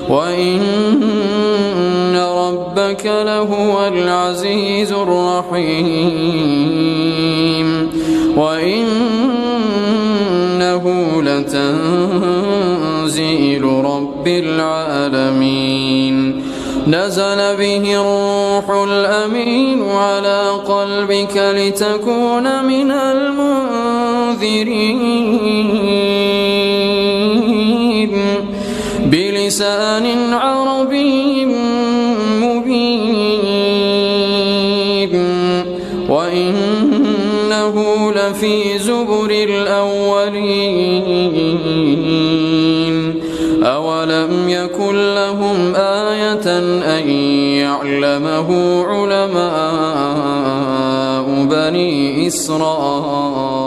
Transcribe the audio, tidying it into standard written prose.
وإن ربك لهو العزيز الرحيم وإنه لتنزيل رب العالمين نزل به الروح الأمين على قلبك لتكون من المنذرين بلسان عربي مبين وإنه لفي زبر الأولين أولم يكن لهم آية أن يعلمه علماء بني إسرائيل